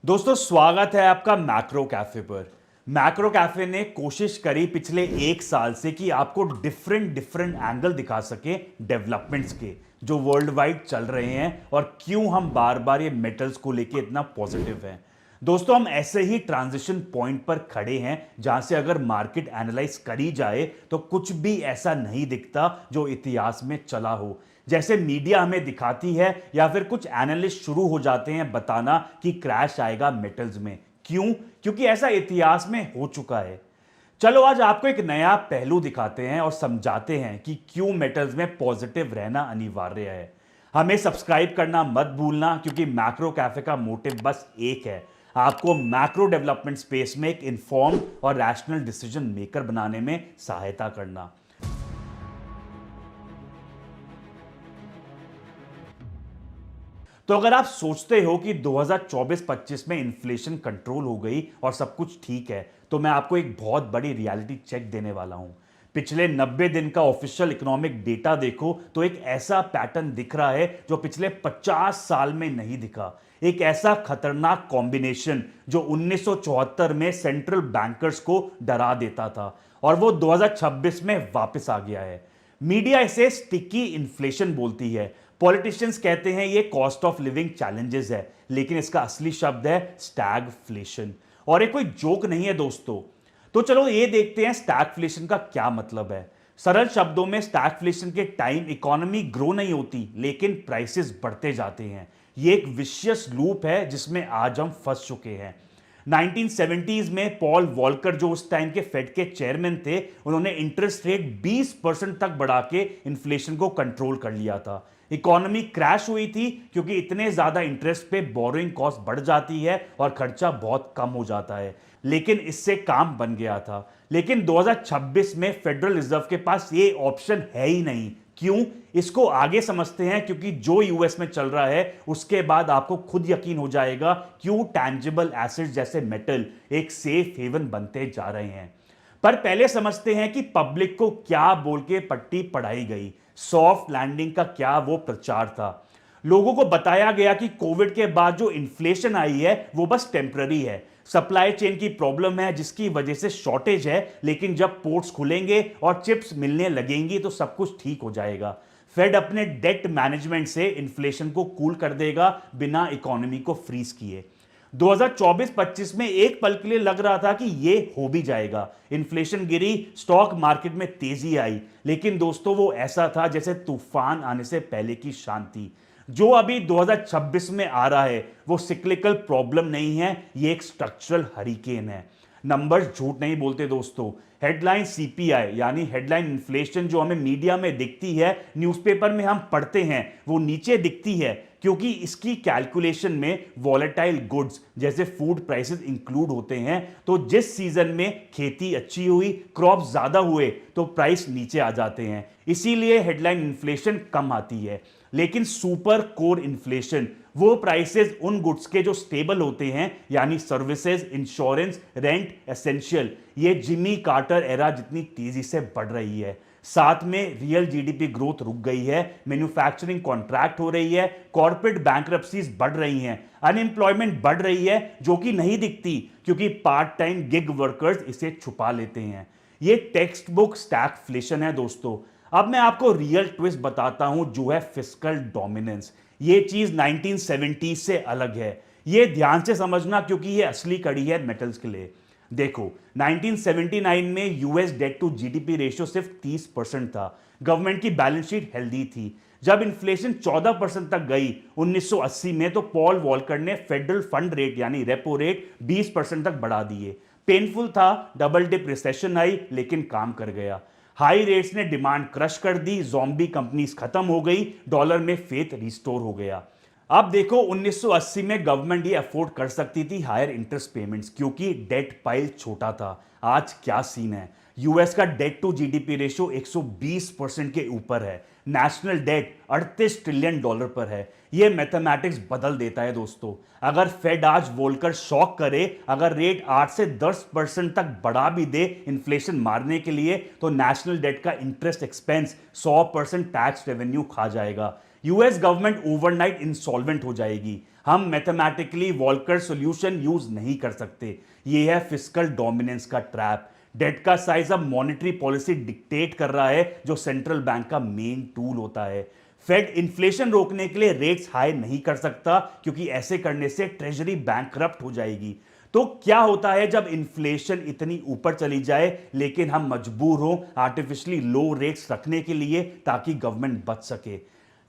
दोस्तों स्वागत है आपका मैक्रो कैफे पर। मैक्रो कैफे ने कोशिश करी पिछले एक साल से कि आपको डिफरेंट डिफरेंट एंगल दिखा सके डेवलपमेंट्स के जो वर्ल्ड वाइड चल रहे हैं और क्यों हम बार बार ये मेटल्स को लेके इतना पॉजिटिव हैं। दोस्तों हम ऐसे ही ट्रांजिशन पॉइंट पर खड़े हैं जहां से अगर मार्केट एनालाइज करी जाए तो कुछ भी ऐसा नहीं दिखता जो इतिहास में चला हो। जैसे मीडिया हमें दिखाती है या फिर कुछ एनालिस्ट शुरू हो जाते हैं बताना कि क्रैश आएगा मेटल्स में। क्यों? क्योंकि ऐसा इतिहास में हो चुका है। चलो आज आपको एक नया पहलू दिखाते हैं और समझाते हैं कि क्यों मेटल्स में पॉजिटिव रहना अनिवार्य है। हमें सब्सक्राइब करना मत भूलना क्योंकि मैक्रो कैफे का मोटिव बस एक है, आपको मैक्रो डेवलपमेंट स्पेस में एक इन्फॉर्म और रैशनल डिसीजन मेकर बनाने में सहायता करना। तो अगर आप सोचते हो कि 2024-25 में इन्फ्लेशन कंट्रोल हो गई और सब कुछ ठीक है, तो मैं आपको एक बहुत बड़ी रियलिटी चेक देने वाला हूं। पिछले 90 दिन का ऑफिशियल इकोनॉमिक डेटा देखो तो एक ऐसा पैटर्न दिख रहा है जो पिछले 50 साल में नहीं दिखा। एक ऐसा खतरनाक कॉम्बिनेशन जो 1974 में सेंट्रल बैंकर्स को डरा देता था और वो 2026 में वापस आ गया है। मीडिया इसे स्टिकी इन्फ्लेशन बोलती है, पॉलिटिशियंस कहते हैं ये कॉस्ट ऑफ लिविंग चैलेंजेस है, लेकिन इसका असली शब्द है स्टैगफ्लेशन। और ये कोई जोक नहीं है दोस्तों। तो चलो ये देखते हैं स्टैगफ्लेशन का क्या मतलब है। सरल शब्दों में स्टैगफ्लेशन के टाइम इकोनॉमी ग्रो नहीं होती लेकिन प्राइसेस बढ़ते जाते हैं। ये एक विशियस लूप है जिसमें आज हम फंस चुके हैं। 1970s में पॉल वॉलकर जो उस टाइम के फेड के चेयरमैन थे, उन्होंने इंटरेस्ट रेट 20% तक बढ़ा के इन्फ्लेशन को कंट्रोल कर लिया था। इकोनॉमी क्रैश हुई थी क्योंकि इतने ज्यादा इंटरेस्ट पे बोरोइंग कॉस्ट बढ़ जाती है और खर्चा बहुत कम हो जाता है, लेकिन इससे काम बन गया था। लेकिन 2026 में फेडरल रिजर्व के पास ये ऑप्शन है ही नहीं। क्यों? इसको आगे समझते हैं क्योंकि जो यूएस में चल रहा है उसके बाद आपको खुद यकीन हो जाएगा क्यों टैंजिबल एसेट्स जैसे मेटल एक सेफ हेवन बनते जा रहे हैं। पर पहले समझते हैं कि पब्लिक को क्या बोल के पट्टी पढ़ाई गई। सॉफ्ट लैंडिंग का क्या वो प्रचार था। लोगों को बताया गया कि कोविड के बाद जो इन्फ्लेशन आई है वो बस टेम्पररी है, सप्लाई चेन की प्रॉब्लम है जिसकी वजह से शॉर्टेज है, लेकिन जब पोर्ट्स खुलेंगे और चिप्स मिलने लगेंगी तो सब कुछ ठीक हो जाएगा। फेड अपने डेट मैनेजमेंट से इन्फ्लेशन को कूल कर देगा बिना इकोनॉमी को फ्रीज किए। 2024-25 में एक पल के लिए लग रहा था कि ये हो भी जाएगा। इन्फ्लेशन गिरी, स्टॉक मार्केट में तेजी आई, लेकिन दोस्तों वो ऐसा था जैसे तूफान आने से पहले की शांति। जो अभी 2026 में आ रहा है वो सिक्लिकल प्रॉब्लम नहीं है, ये एक स्ट्रक्चरल हरिकेन है। नंबर्स झूठ नहीं बोलते दोस्तों। हेडलाइन सीपीआई यानी हेडलाइन इन्फ्लेशन जो हमें मीडिया में दिखती है, न्यूज़पेपर में हम पढ़ते हैं, वो नीचे दिखती है क्योंकि इसकी कैलकुलेशन में वॉलेटाइल गुड्स जैसे फूड प्राइसेस इंक्लूड होते हैं। तो जिस सीजन में खेती अच्छी हुई, क्रॉप ज्यादा हुए, तो प्राइस नीचे आ जाते हैं, इसीलिए हेडलाइन इन्फ्लेशन कम आती है। लेकिन सुपर कोर इन्फ्लेशन वो प्राइसेस उन गुड्स के जो स्टेबल होते हैं यानी सर्विसेज, इंश्योरेंस, रेंट, एसेंशियल, ये जिमी कार्टर एरा जितनी तेजी से बढ़ रही है। साथ में रियल जीडीपी ग्रोथ रुक गई है, मैन्युफैक्चरिंग कॉन्ट्रैक्ट हो रही है, कॉर्पोरेट बैंकरप्सीज बढ़ रही हैं, अनएम्प्लॉयमेंट बढ़ रही है जो कि नहीं दिखती क्योंकि पार्ट टाइम गिग वर्कर्स इसे छुपा लेते हैं। ये टेक्स्ट बुक स्टैगफ्लेशन है दोस्तों। अब मैं आपको रियल ट्विस्ट बताता हूं जो है फिस्कल डोमिनेंस। ये चीज 1970 से अलग है, ये ध्यान से समझना क्योंकि ये असली कड़ी है मेटल्स के लिए। देखो 1979 में US debt to GDP ratio सिर्फ 30% था, गवर्नमेंट की बैलेंस शीट हेल्दी थी। जब इन्फ्लेशन 14% तक गई 1980 में, तो पॉल वॉलकर ने फेडरल फंड रेट यानी रेपो रेट 20% तक बढ़ा दिए। पेनफुल था, डबल डिप रिसेशन आई, लेकिन काम कर गया। हाई रेट्स ने डिमांड क्रश कर दी, ज़ॉम्बी कंपनीज खत्म हो गई, डॉलर में फेथ रिस्टोर हो गया। अब देखो 1980 में गवर्नमेंट ये अफोर्ड कर सकती थी हायर इंटरेस्ट पेमेंट्स क्योंकि डेट पाइल छोटा था। आज क्या सीन है? यूएस का डेट टू जीडीपी रेशियो 120% के ऊपर है, नेशनल डेट 38 ट्रिलियन डॉलर पर है। ये मैथमेटिक्स बदल देता है दोस्तों। अगर फेड आज बोलकर शॉक करे, अगर रेट 8 से 10% तक बढ़ा भी दे इन्फ्लेशन मारने के लिए, तो नेशनल डेट का इंटरेस्ट एक्सपेंस 100% टैक्स रेवेन्यू खा जाएगा। यूएस गवर्नमेंट ओवरनाइट इंसॉल्वेंट हो जाएगी। हम मैथमेटिकली वॉल्कर सॉल्यूशन यूज नहीं कर सकते। यह है फिस्कल डोमिनेंस का ट्रैप। डेट का साइज अब मॉनेटरी पॉलिसी डिक्टेट कर रहा है, जो सेंट्रल बैंक का मेन टूल होता है। फेड इन्फ्लेशन रोकने के लिए रेट्स हाई नहीं कर सकता, क्योंकि ऐसे करने से ट्रेजरी बैंकरप्ट हो जाएगी। तो क्या होता है जब इन्फ्लेशन इतनी ऊपर चली जाए लेकिन हम मजबूर हो आर्टिफिशियली लो रेट्स रखने के लिए, ताकि गवर्नमेंट बच सके?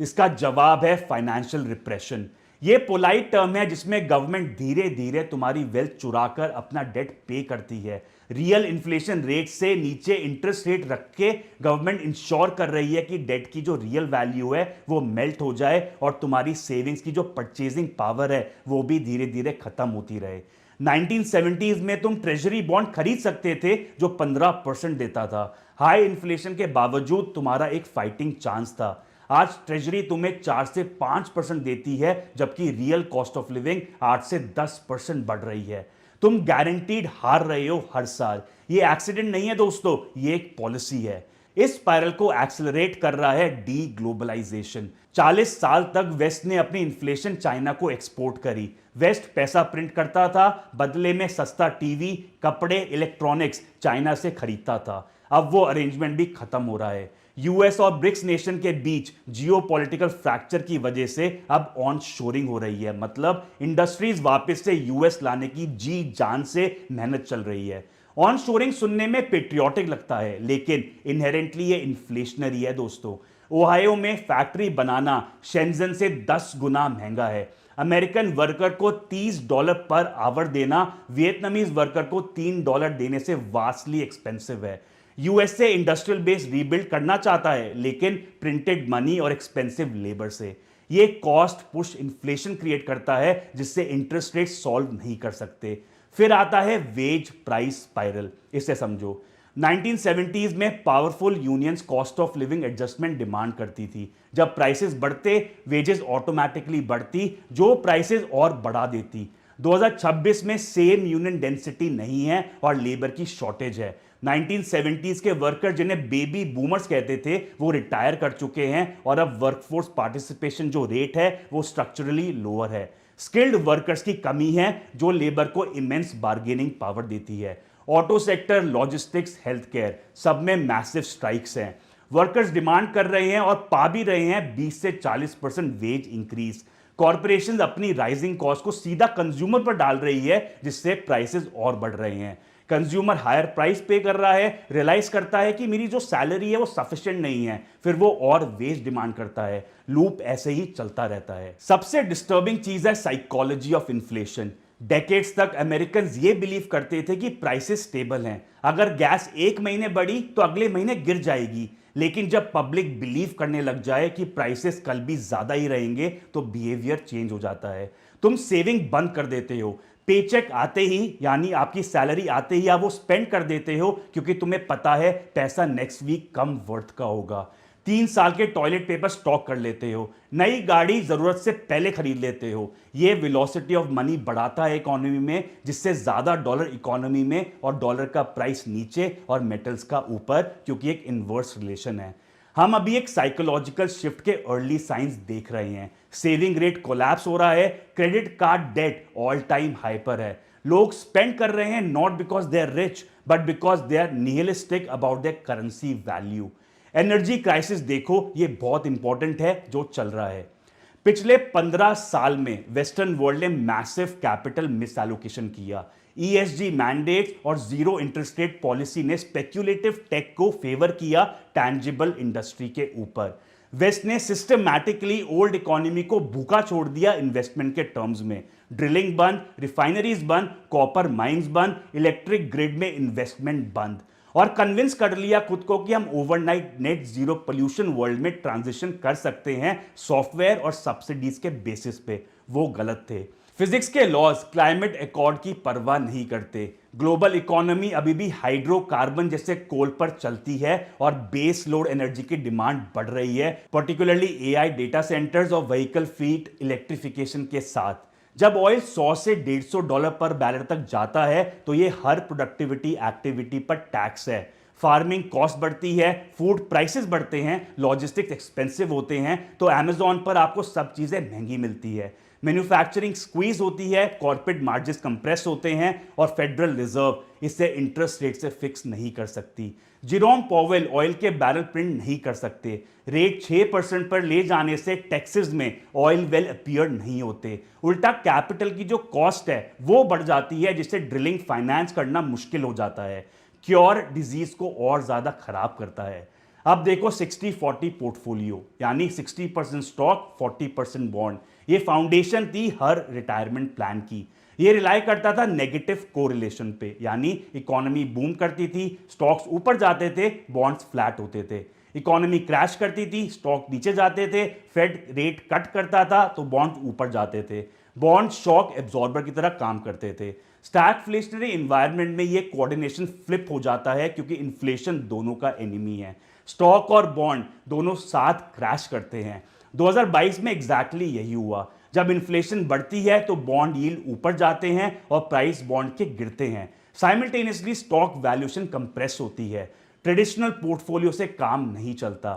इसका जवाब है फाइनेंशियल रिप्रेशन। ये पोलाइट टर्म है जिसमें गवर्नमेंट धीरे धीरे तुम्हारी वेल्थ चुराकर अपना डेट पे करती है। रियल इन्फ्लेशन रेट से नीचे इंटरेस्ट रेट रख के गवर्नमेंट इंश्योर कर रही है कि डेट की जो रियल वैल्यू है वो मेल्ट हो जाए और तुम्हारी सेविंग्स की जो परचेजिंग पावर है वो भी धीरे धीरे खत्म होती रहे। 1970s में तुम ट्रेजरी बॉन्ड खरीद सकते थे जो 15% देता था। हाई इन्फ्लेशन के बावजूद तुम्हारा एक फाइटिंग चांस था। आज ट्रेजरी तुम्हें 4 से 5% देती है, जबकि रियल कॉस्ट ऑफ लिविंग 8 से 10% बढ़ रही है। तुम गारंटीड हार रहे हो हर साल। ये एक्सीडेंट नहीं है दोस्तों, ये एक पॉलिसी है। इस स्पाइरल को एक्सेलरेट कर रहा है डी ग्लोबलाइजेशन। 40 साल तक वेस्ट ने अपनी इन्फ्लेशन चाइना को एक्सपोर्ट करी। वेस्ट पैसा प्रिंट करता था, बदले में सस्ता टीवी, कपड़े, इलेक्ट्रॉनिक्स चाइना से खरीदता था। अब वो अरेंजमेंट भी खत्म हो रहा है। यूएस और ब्रिक्स नेशन के बीच जियोपॉलिटिकल फ्रैक्चर की वजह से अब ऑन शोरिंग हो रही है। मतलब इंडस्ट्रीज वापस से यूएस लाने की जी जान से मेहनत चल रही है। ऑन शोरिंग सुनने में पेट्रियोटिक लगता है, लेकिन इनहेरेंटली ये इन्फ्लेशनरी है दोस्तों। ओहायो में फैक्ट्री बनाना शेंजन से 10 गुना महंगा है। अमेरिकन वर्कर को $30 पर आवर देना वियतनामीज वर्कर को $3 देने से वास्टली एक्सपेंसिव है। यूएसए इंडस्ट्रियल बेस रीबिल्ड करना चाहता है, लेकिन प्रिंटेड मनी और एक्सपेंसिव लेबर से। ये कॉस्ट पुश इन्फ्लेशन क्रिएट करता है, जिससे इंटरेस्ट रेट सॉल्व नहीं कर सकते। फिर आता है वेज प्राइस स्पाइरल। इसे समझो। 1970s में powerful unions cost of living adjustment demand करती थी। जब प्राइसेस बढ़ते, वेजेस ऑटोमेटिकली बढ़ती, जो प्राइसेस और बढ़ा देती। 2026 में सेम यूनियन डेंसिटी नहीं है और लेबर की शॉर्टेज है। 1970s के वर्कर, जिन्हें बेबी बूमर्स कहते थे, वो रिटायर कर चुके हैं और अब वर्कफोर्स पार्टिसिपेशन जो रेट है वो स्ट्रक्चरली लोअर है। स्किल्ड वर्कर्स की कमी है, जो लेबर को इमेंस बार्गेनिंग पावर देती है। Auto sector, logistics, health care, सब में मैसिव स्ट्राइक्स हैं। वर्कर्स डिमांड कर रहे हैं और पा भी रहे हैं 20 से 40% वेज इंक्रीज। कॉर्पोरेशंस अपनी राइजिंग कॉस्ट को सीधा कंज्यूमर पर डाल रही है, जिससे प्राइसेस और बढ़ रहे हैं। कंज्यूमर हायर प्राइस पे कर रहा है, रियलाइज करता है कि मेरी जो सैलरी है वो सफिशिएंट नहीं है, फिर वो और वेज डिमांड करता है। लूप ऐसे ही चलता रहता है। सबसे डिस्टर्बिंग चीज है साइकोलॉजी ऑफ इन्फ्लेशन। डेकेड्स तक अमेरिकन ये बिलीव करते थे कि प्राइसेस स्टेबल हैं। अगर गैस एक महीने बढ़ी तो अगले महीने गिर जाएगी। लेकिन जब पब्लिक बिलीव करने लग जाए कि प्राइसेस कल भी ज्यादा ही रहेंगे, तो बिहेवियर चेंज हो जाता है। तुम सेविंग बंद कर देते हो। पेचेक आते ही, यानी आपकी सैलरी आते ही, आप वो स्पेंड कर देते हो, क्योंकि तुम्हें पता है पैसा नेक्स्ट वीक कम वर्थ का होगा। 3 साल के टॉयलेट पेपर स्टॉक कर लेते हो। नई गाड़ी जरूरत से पहले खरीद लेते हो। ये वेलोसिटी ऑफ मनी बढ़ाता है इकोनॉमी में, जिससे ज्यादा डॉलर इकोनॉमी में और डॉलर का प्राइस नीचे और मेटल्स का ऊपर, क्योंकि एक इनवर्स रिलेशन है। हम अभी एक साइकोलॉजिकल शिफ्ट के अर्ली साइंस देख रहे हैं। सेविंग रेट कोलैप्स हो रहा है। Credit card debt all time high पर है। लोग स्पेंड कर रहे हैं not because they are rich, but because they are nihilistic about their currency value. Energy crisis देखो, ये बहुत इंपॉर्टेंट है जो चल रहा है। पिछले 15 साल में वेस्टर्न वर्ल्ड ने मैसिव कैपिटल मिसएलोकेशन किया। ईएसजी मैंडेट्स और जीरो इंटरेस्ट रेट पॉलिसी ने स्पेक्यूलेटिव टेक को फेवर किया टैंजिबल इंडस्ट्री के ऊपर। वेस्ट ने सिस्टमैटिकली ओल्ड इकोनॉमी को भूखा छोड़ दिया इन्वेस्टमेंट के टर्म्स में। ड्रिलिंग बंद, रिफाइनरीज बंद, कॉपर माइंस बंद, इलेक्ट्रिक ग्रिड में इन्वेस्टमेंट बंद, और कन्विंस कर लिया खुद को कि हम overnight net zero pollution world में ट्रांजिशन कर सकते हैं सॉफ्टवेयर और सब्सिडीज के बेसिस पे। वो गलत थे। फिजिक्स के लॉज क्लाइमेट अकॉर्ड की परवाह नहीं करते। ग्लोबल इकोनॉमी अभी भी हाइड्रोकार्बन जैसे कोल पर चलती है और बेस लोड एनर्जी की डिमांड बढ़ रही है, पर्टिकुलरली एआई डेटा सेंटर्स और व्हीकल फ्लीट इलेक्ट्रिफिकेशन के साथ। जब ऑयल 100 से $150 पर बैरल तक जाता है, तो ये हर प्रोडक्टिविटी एक्टिविटी पर टैक्स है। फार्मिंग कॉस्ट बढ़ती है, फूड प्राइसेस बढ़ते हैं, लॉजिस्टिक्स एक्सपेंसिव होते हैं, तो अमेजॉन पर आपको सब चीज़ें महंगी मिलती है। मैन्युफैक्चरिंग स्क्वीज होती है, कॉर्पोरेट मार्जिन कंप्रेस होते हैं और फेडरल रिजर्व इसे इंटरेस्ट रेट से फिक्स नहीं कर सकती। जिरोम पॉवेल ऑयल के बैरल प्रिंट नहीं कर सकते। रेट 6% पर ले जाने से टैक्सेस में ऑयल वेल अपीयर नहीं होते। उल्टा कैपिटल की जो कॉस्ट है वो बढ़ जाती है, जिससे ड्रिलिंग फाइनेंस करना मुश्किल हो जाता है। क्योर डिजीज को और ज्यादा खराब करता है। अब देखो 60-40 पोर्टफोलियो, यानी 60% स्टॉक 40% बॉन्ड। ये फाउंडेशन थी हर रिटायरमेंट प्लान की। ये रिलाई करता था नेगेटिव कोरिलेशन पे, यानी इकोनॉमी बूम करती थी, स्टॉक्स ऊपर जाते थे, बॉन्ड्स फ्लैट होते थे। इकोनॉमी क्रैश करती थी, स्टॉक नीचे जाते थे, फेड रेट कट करता था तो बॉन्ड ऊपर जाते थे। बॉन्ड शॉक एब्जॉर्बर की तरह काम करते थे। स्टैगफ्लेशनरी एनवायरनमेंट में ये कोऑर्डिनेशन फ्लिप हो जाता है, क्योंकि इन्फ्लेशन दोनों का एनिमी है। स्टॉक और बॉन्ड दोनों साथ क्रैश करते हैं। 2022 में एग्जैक्टली यही हुआ। जब इन्फ्लेशन बढ़ती है तो बॉन्ड यील्ड ऊपर जाते हैं और प्राइस बॉन्ड के गिरते हैं। साइमल्टेनियसली स्टॉक वैल्यूएशन कंप्रेस होती है। ट्रेडिशनल पोर्टफोलियो से काम नहीं चलता।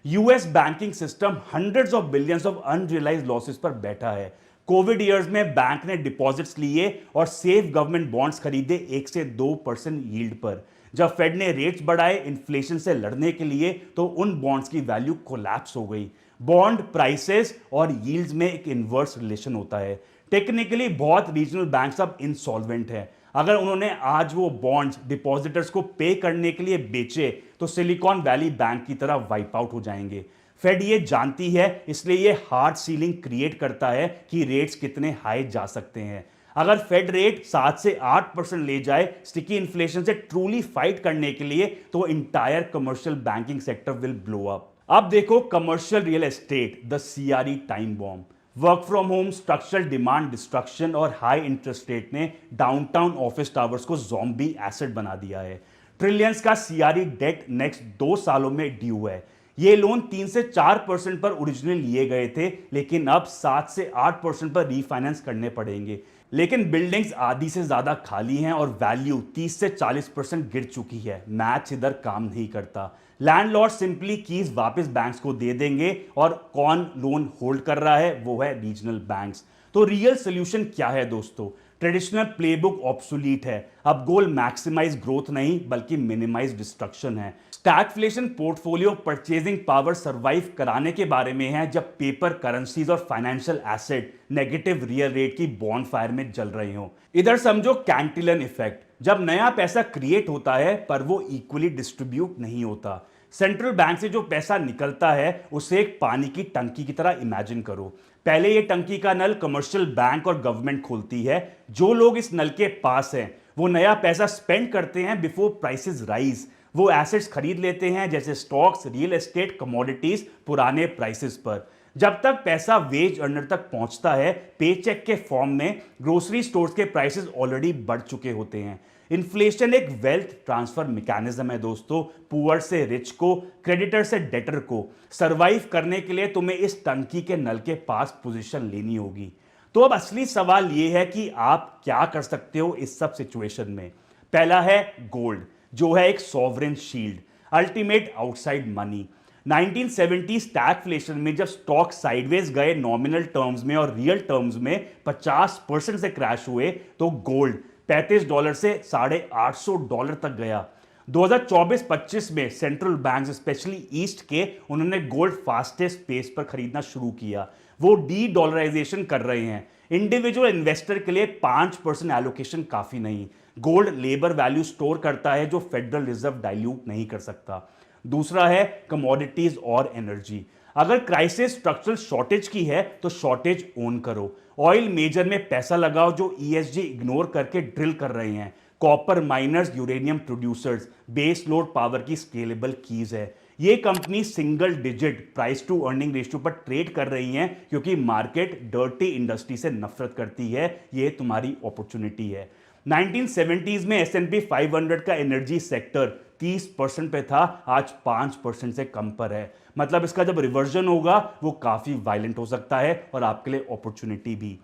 US banking system hundreds of billions of unrealised losses पर बैठा है। कोविड ईयर्स में बैंक ने डिपॉजिट्स लिए और सेफ गवर्नमेंट बॉन्ड्स खरीदे 1 से 2% यील्ड पर। जब फेड ने रेट्स बढ़ाए इन्फ्लेशन से लड़ने के लिए, तो उन बॉन्ड्स की वैल्यू कोलैप्स हो गई। बॉन्ड प्राइसेस और यील्ड्स में एक इनवर्स रिलेशन होता है। टेक्निकली बहुत रीजनल बैंक्स अब इंसॉल्वेंट हैं। अगर उन्होंने आज वो बॉन्ड्स डिपॉजिटर्स को पे करने के लिए बेचे, तो सिलिकॉन वैली बैंक की तरह वाइप आउट हो जाएंगे। फेड ये जानती है, इसलिए ये हार्ड सीलिंग क्रिएट करता है कि रेट्स कितने हाई जा सकते हैं। अगर फेड रेट 7 से 8% ले जाए स्टिकी इन्फ्लेशन से ट्रूली फाइट करने के लिए, तो entire commercial banking sector will blow up. अब देखो commercial real estate, the CRE time bomb. Work from home, structural demand destruction और हाई इंटरेस्ट रेट ने डाउनटाउन ऑफिस टावर्स को ज़ॉम्बी एसेट बना दिया है। ट्रिलियंस का सीआरई डेट नेक्स्ट 2 सालों में ड्यू है। ये लोन 3 से 4% पर ओरिजिनल लिए गए थे, लेकिन अब 7 से 8% पर रीफाइनेंस करने पड़ेंगे। लेकिन बिल्डिंग्स आधी से ज्यादा खाली हैं और वैल्यू 30 से 40% गिर चुकी है। मैथ्स इधर काम नहीं करता। लैंडलॉर्ड सिंपली कीज वापस बैंक्स को दे देंगे, और कौन लोन होल्ड कर रहा है? वो है रीजनल बैंक्स। तो रियल सोल्यूशन क्या है दोस्तों? ट्रेडिशनल प्लेबुक ऑब्सोलीट है। अब गोल मैक्सिमाइज ग्रोथ नहीं, बल्कि मिनिमाइज डिस्ट्रक्शन है। Stagflation portfolio purchasing power survive कराने के बारे में है, जब पेपर करेंसीज और financial asset negative real rate की बॉन्ड फायर में जल रहे हो। इधर समझो कैंटिलन इफेक्ट, जब नया पैसा क्रिएट होता है पर वो इक्वली डिस्ट्रीब्यूट नहीं होता। सेंट्रल बैंक से जो पैसा निकलता है उसे एक पानी की टंकी की तरह इमेजिन करो। पहले ये टंकी का नल कमर्शियल बैंक और गवर्नमेंट खोलती है। जो लोग इस नल के पास हैं वो नया पैसा स्पेंड करते हैं बिफोर प्राइसेस राइज। वो एसेट्स खरीद लेते हैं, जैसे स्टॉक्स, रियल एस्टेट, कमोडिटीज, पुराने प्राइसेस पर। जब तक पैसा वेज अर्नर तक पहुंचता है पेचेक के फॉर्म में, ग्रोसरी स्टोर्स के प्राइसेस ऑलरेडी बढ़ चुके होते हैं। इन्फ्लेशन एक वेल्थ ट्रांसफर मैकेनिज्म है दोस्तों। पुअर से रिच को, क्रेडिटर से डेटर को। सरवाइव करने के लिए तुम्हें इस टंकी के नल के पास पोजीशन लेनी होगी। तो अब असली सवाल यह है कि आप क्या कर सकते हो इस सब सिचुएशन में। पहला है गोल्ड, जो है एक sovereign shield, ultimate outside money. 1970 stagflation में जब स्टॉक साइडवेज गए नॉमिनल टर्म्स में और रियल टर्म्स में 50% से क्रैश हुए, तो गोल्ड $35 से $850 तक गया। 2024-25 में सेंट्रल बैंक्स स्पेशली ईस्ट के, उन्होंने गोल्ड फास्टेस्ट पेस पर खरीदना शुरू किया। वो डी डॉलराइजेशन कर रहे हैं। इंडिविजुअल इन्वेस्टर के लिए 5% एलोकेशन काफी नहीं। गोल्ड लेबर वैल्यू स्टोर करता है, जो फेडरल रिजर्व डाइल्यूट नहीं कर सकता। दूसरा है कमोडिटीज और एनर्जी। अगर क्राइसिस स्ट्रक्चरल शॉर्टेज की है तो शॉर्टेज ओन करो। ऑयल मेजर में पैसा लगाओ जो ईएसजी इग्नोर करके ड्रिल कर रहे हैं। Copper miners, uranium producers, base load power की स्केलेबल कीज है। ये कंपनी single digit price to earning ratio पर ट्रेड कर रही हैं, क्योंकि मार्केट डर्टी इंडस्ट्री से नफरत करती है। ये तुम्हारी अपॉर्चुनिटी है। 1970s में S&P 500 का एनर्जी सेक्टर 30% पे था, आज 5% से कम पर है। मतलब इसका जब रिवर्जन होगा वो काफी वायलेंट हो सकता है और आपके लिए अपॉर्चुनिटी भी।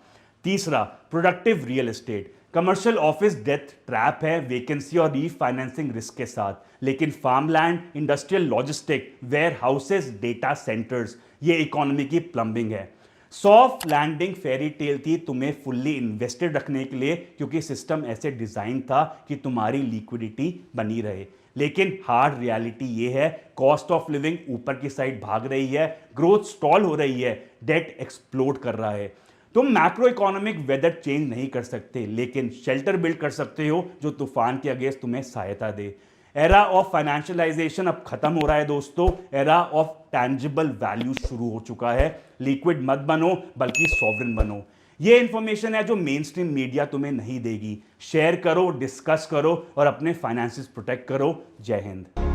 तीसरा, productive real estate. Commercial office death trap है वैकेंसी और रीफाइनेंसिंग रिस्क के साथ, लेकिन farmland, industrial logistic, warehouses, data centers, ये इकोनॉमी की प्लम्बिंग है। सॉफ्ट लैंडिंग फेरी टेल थी तुम्हें फुल्ली इन्वेस्टेड रखने के लिए, क्योंकि सिस्टम ऐसे डिजाइन था कि तुम्हारी लिक्विडिटी बनी रहे। लेकिन हार्ड रियलिटी ये है, कॉस्ट ऑफ लिविंग ऊपर की साइड भाग रही है, ग्रोथ स्टॉल हो रही है, डेट एक्सप्लोड कर रहा है। तुम मैक्रो इकोनॉमिक वेदर चेंज नहीं कर सकते, लेकिन शेल्टर बिल्ड कर सकते हो जो तूफान के अगेंस्ट तुम्हें सहायता दे। एरा ऑफ फाइनेंशियलाइजेशन अब खत्म हो रहा है दोस्तों, एरा ऑफ टैंजिबल वैल्यू शुरू हो चुका है। लिक्विड मत बनो, बल्कि सॉवरेन बनो। ये इंफॉर्मेशन है जो मेन स्ट्रीम मीडिया तुम्हें नहीं देगी। शेयर करो, डिस्कस करो और अपने फाइनेंसेस प्रोटेक्ट करो। जय हिंद।